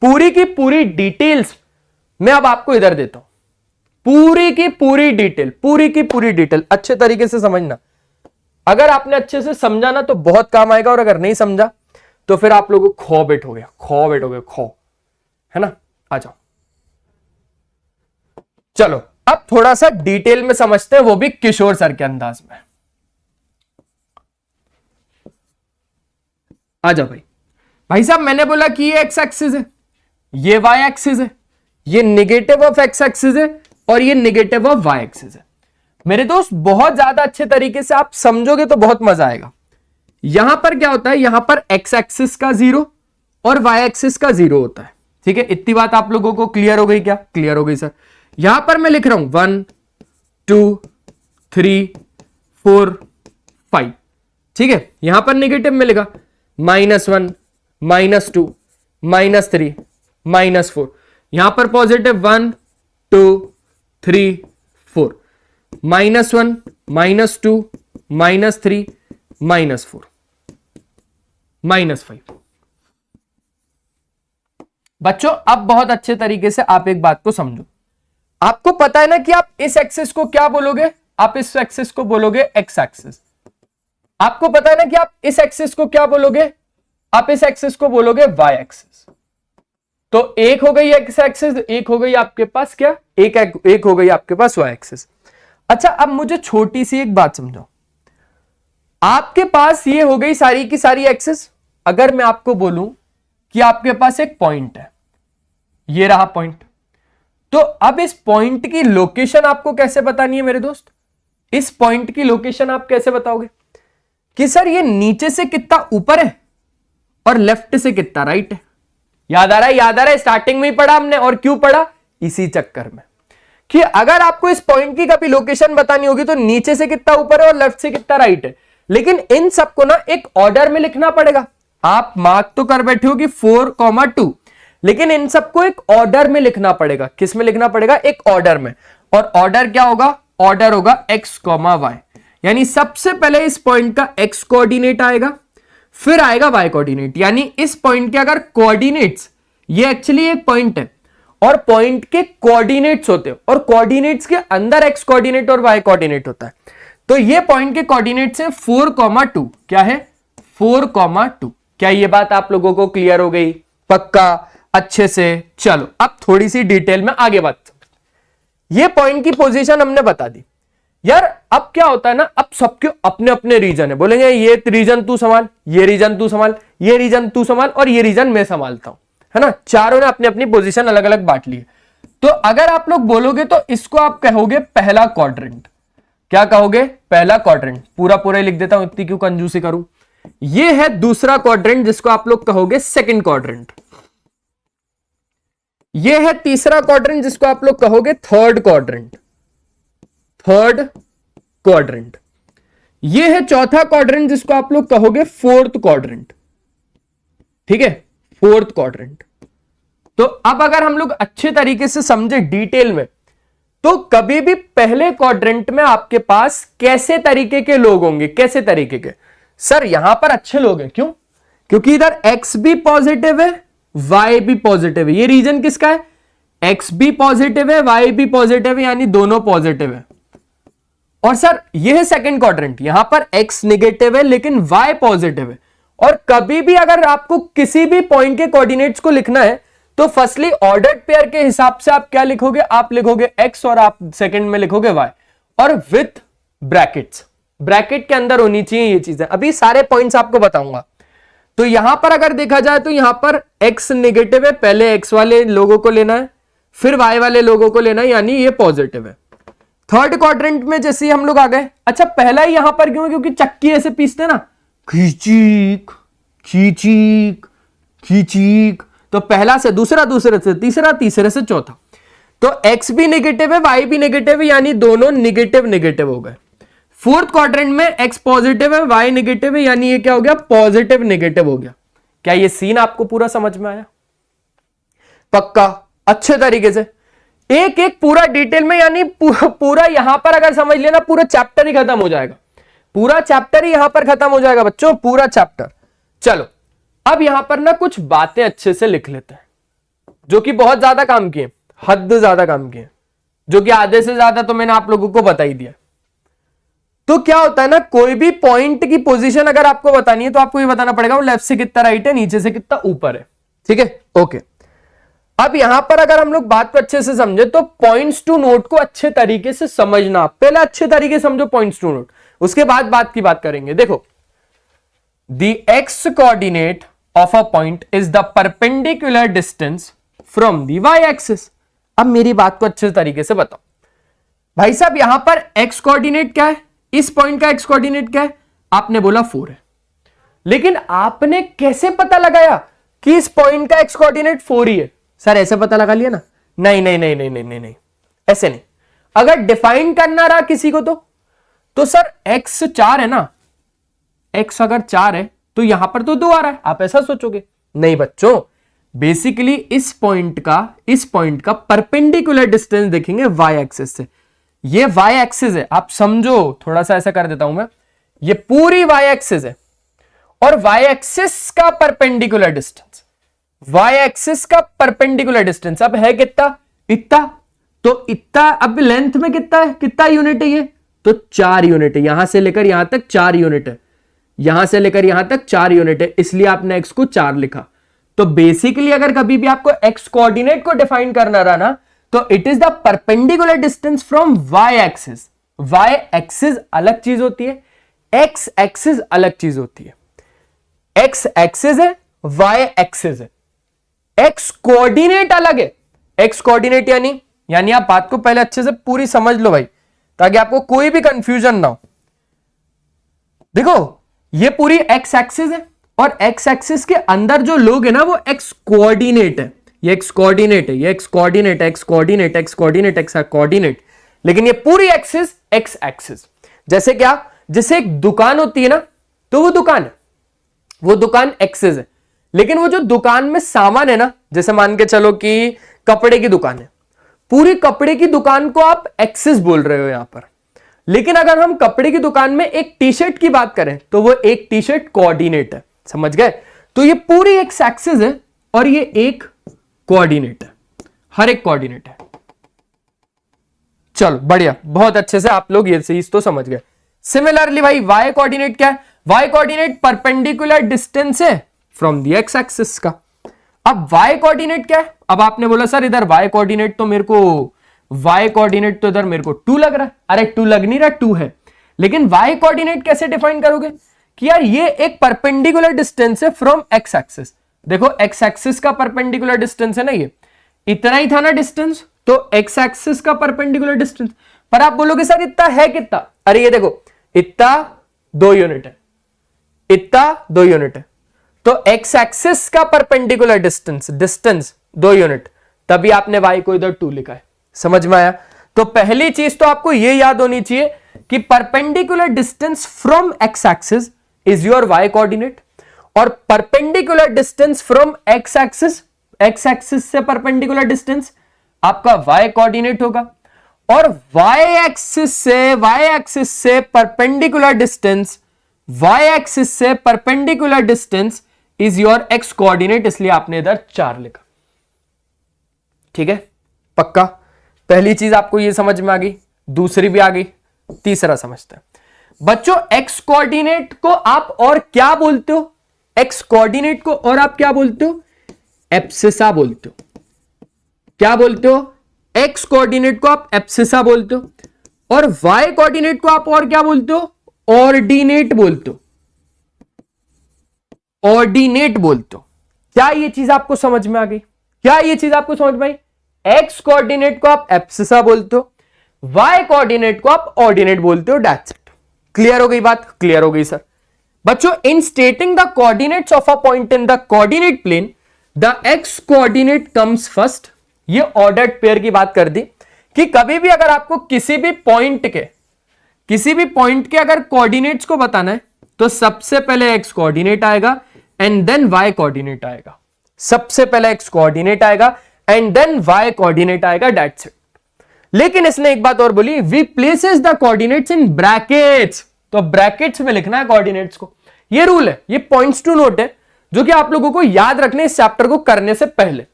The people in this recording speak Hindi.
पूरी की पूरी डिटेल्स मैं अब आपको इधर देता हूं, पूरी की पूरी डिटेल, पूरी की पूरी डिटेल अच्छे तरीके से समझना। अगर आपने अच्छे से समझा ना तो बहुत काम आएगा, और अगर नहीं समझा तो फिर आप लोगों को खो बैठोगे, है ना। आ जाओ, चलो अब थोड़ा सा डिटेल में समझते हैं, वो भी किशोर सर के अंदाज में। आ जाओ भाई साहब, मैंने बोला कि ये एक्स एक्सिस है, ये वाई एक्सिस है, ये निगेटिव ऑफ एक्स एक्सिस है, और ये निगेटिव ऑफ वाई एक्सिस है। मेरे दोस्त बहुत ज्यादा अच्छे तरीके से आप समझोगे तो बहुत मजा आएगा। यहां पर क्या होता है, यहां पर एक्स एक्सिस का 0 और वाई एक्सिस का 0 होता है। ठीक है, इतनी बात आप लोगों को क्लियर हो गई क्या? क्लियर हो गई सर। यहां पर मैं लिख रहा हूं 1 2 3 4 5। ठीक है, यहां पर नेगेटिव में लिखा -1 -2 -3 -4। यहां पर पॉजिटिव 1 2 3 4, -1 -2 -3 -4 -5। बच्चों अब बहुत अच्छे तरीके से आप एक बात को समझो। आपको पता है ना कि आप इस एक्सिस को क्या बोलोगे? आप इस एक्सिस को बोलोगे एक्स एक्सिस। आपको पता है ना कि आप इस एक्सिस को क्या बोलोगे? आप इस एक्सिस को बोलोगे वाई एक्सिस। तो एक हो गई एक्स एक्सिस, एक हो गई आपके पास क्या, एक हो गई आपके पास वाई एक्सिस। अच्छा, अब मुझे छोटी सी एक बात समझाओ। आपके पास ये हो गई सारी की सारी एक्सिस। अगर मैं आपको बोलूं कि आपके पास एक पॉइंट है, ये रहा पॉइंट, तो अब इस पॉइंट की लोकेशन आपको कैसे बतानी है मेरे दोस्त? इस पॉइंट की लोकेशन आप कैसे बताओगे कि सर ये नीचे से कितना ऊपर है और लेफ्ट से कितना राइट है? याद आ रहा है? याद आ रहा है? स्टार्टिंग में ही पढ़ा हमने। और क्यों पढ़ा? इसी चक्कर में कि अगर आपको इस पॉइंट की कभी लोकेशन बतानी होगी तो नीचे से कितना ऊपर है और लेफ्ट से कितना राइट है। लेकिन इन सबको ना एक ऑर्डर में लिखना पड़ेगा। आप मार्क तो कर बैठे हो कि 4,2, लेकिन इन सबको एक ऑर्डर में लिखना पड़ेगा। किस में लिखना पड़ेगा? एक ऑर्डर में। और ऑर्डर क्या होगा? ऑर्डर होगा x, y। यानी सबसे पहले इस पॉइंट का x कोऑर्डिनेट आएगा, फिर आएगा y कोऑर्डिनेट। यानी इस पॉइंट के अगर कोऑर्डिनेट्स, ये एक्चुअली एक पॉइंट है और पॉइंट के कोऑर्डिनेट्स होते हैं, और कोऑर्डिनेट्स के अंदर x कोऑर्डिनेट और y कोऑर्डिनेट होता है। तो ये पॉइंट के कोऑर्डिनेट्स है 4,2। क्या है? 4,2। क्या ये बात आप लोगों को क्लियर हो गई? पक्का? अच्छे से। चलो अब थोड़ी सी डिटेल में आगे बात। ये पॉइंट की पोजीशन हमने बता दी यार। अब क्या होता है ना, अब सबके अपने अपने रीजन है। बोलेंगे ये रीजन तू संभाल, ये रीजन तू संभाल, ये रीजन तू संभाल, और ये रीजन मैं संभालता हूं, है ना। चारों ने अपनी अपनी पोजीशन अलग अलग बांट ली है। तो अगर आप लोग बोलोगे तो इसको आप कहोगे पहला क्वाड्रेंट। क्या कहोगे? पहला क्वाड्रेंट। पूरा पूरा लिख देता हूं, इतनी क्यों कंजूसी करूं। ये है दूसरा क्वाड्रेंट जिसको आप लोग कहोगे सेकंड क्वाड्रेंट। ये है तीसरा क्वाड्रेंट जिसको आप लोग कहोगे थर्ड क्वाड्रेंट। Third quadrant. ये है चौथा क्वाड्रेंट जिसको आप लोग कहोगे फोर्थ क्वाड्रेंट। ठीक है, फोर्थ क्वाड्रेंट। तो अब अगर हम लोग अच्छे तरीके से समझे डिटेल में, तो कभी भी पहले क्वाड्रेंट में आपके पास कैसे तरीके के लोग होंगे? कैसे तरीके के? सर यहां पर अच्छे लोग हैं। क्यों? क्योंकि इधर x भी पॉजिटिव है, y भी पॉजिटिव है। ये रीजन किसका है? x भी पॉजिटिव है, y भी पॉजिटिव है, यानी दोनों पॉजिटिव है। और सर ये है सेकंड क्वाड्रेंट। यहां पर x नेगेटिव है लेकिन y पॉजिटिव है। और कभी भी अगर आपको किसी भी पॉइंट के कोऑर्डिनेट्स को लिखना है तो फर्स्टली ऑर्डर्ड पेयर के हिसाब से आप क्या लिखोगे? आप लिखोगे x और आप सेकंड में लिखोगे y, और विथ ब्रैकेट्स। ब्रैकेट के अंदर होनी चाहिए ये चीजें। अभी सारे पॉइंट्स आपको बताऊंगा। तो यहां पर अगर देखा जाए तो यहां पर x नेगेटिव है, पहले x वाले लोगों को लेना है, फिर y वाले लोगों को लेना है, यानी ये पॉजिटिव है। थर्ड क्वाड्रेंट में जैसे ही हम लोग आ गए। अच्छा, पहला ही यहां पर क्यों है? क्योंकि चक्की ऐसे पीसते ना, खींचीक खींचीक खींचीक। तो पहला से दूसरा, दूसरे से तीसरा, तीसरे से चौथा। तो x भी नेगेटिव है, y भी नेगेटिव है, यानी दोनों नेगेटिव नेगेटिव हो गए। फोर्थ क्वाड्रेंट में x पॉजिटिव है, y नेगेटिव है, यानी ये क्या हो गया? पॉजिटिव नेगेटिव हो गया। क्या ये सीन आपको पूरा समझ में आया? पक्का? अच्छे तरीके से एक एक पूरा डिटेल में, यानी पूरा यहां पर अगर समझ लेना पूरा चैप्टर ही खत्म हो जाएगा। पूरा चैप्टर ही यहां पर खत्म हो जाएगा बच्चों, पूरा चैप्टर। चलो अब यहां पर ना कुछ बातें अच्छे से लिख लेते हैं। जो कि बहुत ज्यादा काम किए, हद ज्यादा काम किए, जो कि आधे से ज्यादा तो मैंने आप लोगों को बता ही दिया। तो क्या होता है ना, कोई भी पॉइंट की पोजीशन अगर आपको बतानी है तो आपको ये बताना पड़ेगा वो लेफ्ट से कितना राइट है, नीचे से कितना ऊपर है। ठीक है, ओके। अब यहां पर अगर हम लोग बात को अच्छे से समझे तो पॉइंट्स टू नोट को अच्छे तरीके से समझना, पहले अच्छे तरीके से समझो पॉइंट्स टू नोट, उसके बाद बात की बात करेंगे। देखो, the x coordinate of a point is the perpendicular distance from the y axis. अब मेरी बात को अच्छे तरीके से बताओ भाई साहब, यहां पर एक्स कोऑर्डिनेट क्या है, इस पॉइंट का एक्स कोऑर्डिनेट क्या है, आपने बोला 4 है, लेकिन आपने कैसे पता लगाया कि इस पॉइंट का एक्स कोऑर्डिनेट 4 ही है? सर ऐसे पता लगा लिया ना? नहीं नहीं नहीं नहीं नहीं नहीं नहीं, ऐसे नहीं। अगर डिफाइन करना रहा किसी को तो सर x 4 है ना, x अगर 4 है तो यहां पर तो 2 आ रहा है, आप ऐसा सोचोगे। नहीं बच्चों, बेसिकली इस पॉइंट का परपेंडिकुलर डिस्टेंस देखेंगे y एक्सिस से। ये y एक्सिस है, आप समझो, थोड़ा सा ऐसा कर देता हूं मैं, ये पूरी y एक्सिस है और y एक्सिस का परपेंडिकुलर डिस्टेंस, y एक्सिस का परपेंडिकुलर डिस्टेंस अब है कितना, इतना, तो इतना। अब लेंथ में कितना है, कितना यूनिट है ये, तो 4 यूनिट है, यहां से लेकर यहां तक 4 यूनिट है, यहां से लेकर यहां तक 4 यूनिट है, इसलिए आपने x को 4 लिखा। तो बेसिकली अगर कभी भी आपको x कोऑर्डिनेट को डिफाइन करना रहा ना, तो it is the perpendicular distance from y axis. y axis अलग चीज होती है, x एक्सिस अलग चीज होती है। x एक्सिस है, y एक्सिस है, x कोऑर्डिनेट अलग है। x कोऑर्डिनेट यानी आप बात को पहले अच्छे से पूरी समझ लो भाई, ताकि आपको कोई भी कंफ्यूजन ना हो। देखो, ये पूरी x एक्सिस है और x एक्सिस के अंदर जो लोग है ना वो x कोऑर्डिनेट है, ये x कोऑर्डिनेट है, ये x coordinate, x coordinate, x coordinate, x coordinate, लेकिन ये पूरी एक्सिस x एक्सिस। जैसे क्या, जैसे एक दुकान होती है ना, तो वो दुकान है, वो दुकान एक्सिस है, लेकिन वो जो दुकान में सामान है ना, जैसे मान के चलो कि कपड़े की दुकान है, पूरी कपड़े की दुकान को आप एक्सिस बोल रहे हो यहां पर। लेकिन अगर हम कपड़े की दुकान में एक टी शर्ट की बात करें तो वो एक टी शर्ट कोऑर्डिनेट है, समझ गए? तो ये पूरी एक्स एक्सिस है और ये एक कोऑर्डिनेट है, हर एक कोऑर्डिनेट है। चलो बढ़िया, बहुत अच्छे से आप लोग ये चीज तो समझ गए। सिमिलरली भाई वाई कोऑर्डिनेट क्या है, वाई कोऑर्डिनेट परपेंडिकुलर डिस्टेंस है फ्रॉम द एक्स एक्सिस का। अब y कोऑर्डिनेट क्या है, अब आपने बोला सर इधर y कोऑर्डिनेट तो मेरे को y कोऑर्डिनेट तो इधर मेरे को 2 लग रहा है। अरे 2 लग नहीं रहा, 2 है, लेकिन y कोऑर्डिनेट कैसे डिफाइन करोगे कि यार ये एक परपेंडिकुलर डिस्टेंस है फ्रॉम x एक्सिस। देखो x एक्सिस का परपेंडिकुलर डिस्टेंस है ना, ये इतना ही था ना डिस्टेंस, तो x एक्सिस का परपेंडिकुलर डिस्टेंस। पर आप बोलोगे सर इतना है कितना, अरे ये देखो इतना 2 यूनिट है, इतना 2 यूनिट है, तो x एक्सिस का परपेंडिकुलर डिस्टेंस 2 यूनिट, तभी आपने y को इधर 2 लिखा है। समझ में आया? तो पहली चीज तो आपको ये याद होनी चाहिए कि perpendicular distance from x axis is your y coordinate, और perpendicular distance from x axis से परपेंडिकुलर डिस्टेंस आपका y कोऑर्डिनेट होगा, और y एक्सिस से परपेंडिकुलर डिस्टेंस, y एक्सिस से perpendicular distance is your x coordinate, इसलिए आपने इधर 4 लिखा। ठीक है, पक्का? पहली चीज आपको ये समझ में आ गई, दूसरी भी आ गई, तीसरा समझते हैं बच्चों। x कोऑर्डिनेट को आप और क्या बोलते हो, x कोऑर्डिनेट को और आप क्या बोलते हो, एब्सिसा बोलते हो। क्या बोलते हो? x कोऑर्डिनेट को आप एब्सिसा बोलते हो, और y कोऑर्डिनेट को आप और क्या बोलते हो, ऑर्डिनेट बोलते हो, ऑर्डिनेट बोलते हो। क्या ये चीज आपको समझ में आ गई? क्या ये चीज आपको समझ में आई? एक्स कोऑर्डिनेट को आप एब्सिसा बोलते हो, वाई कोऑर्डिनेट को आप ऑर्डिनेट बोलते हो। That's it. क्लियर हो गई बात? क्लियर हो गई सर। बच्चों, in stating the coordinates of a point in the coordinate plane the x coordinate comes first. ये ऑर्डर्ड पेयर की बात कर दी कि कभी भी अगर आपको किसी भी पॉइंट के अगर कोऑर्डिनेट्स को बताना है तो सबसे पहले एक्स कोऑर्डिनेट आएगा एंड देन वाई कोऑर्डिनेट आएगा। सबसे पहले एक्स कोऑर्डिनेट आएगा एंड देन वाई कोऑर्डिनेट आएगा। That's it. लेकिन इसने एक बात और बोली, we places the coordinates in brackets. तो ब्रैकेट्स में लिखना है कोऑर्डिनेट्स को। ये रूल है, ये पॉइंट्स टू नोट है जो कि आप लोगों को याद रखने इस चैप्टर को करने से पहले।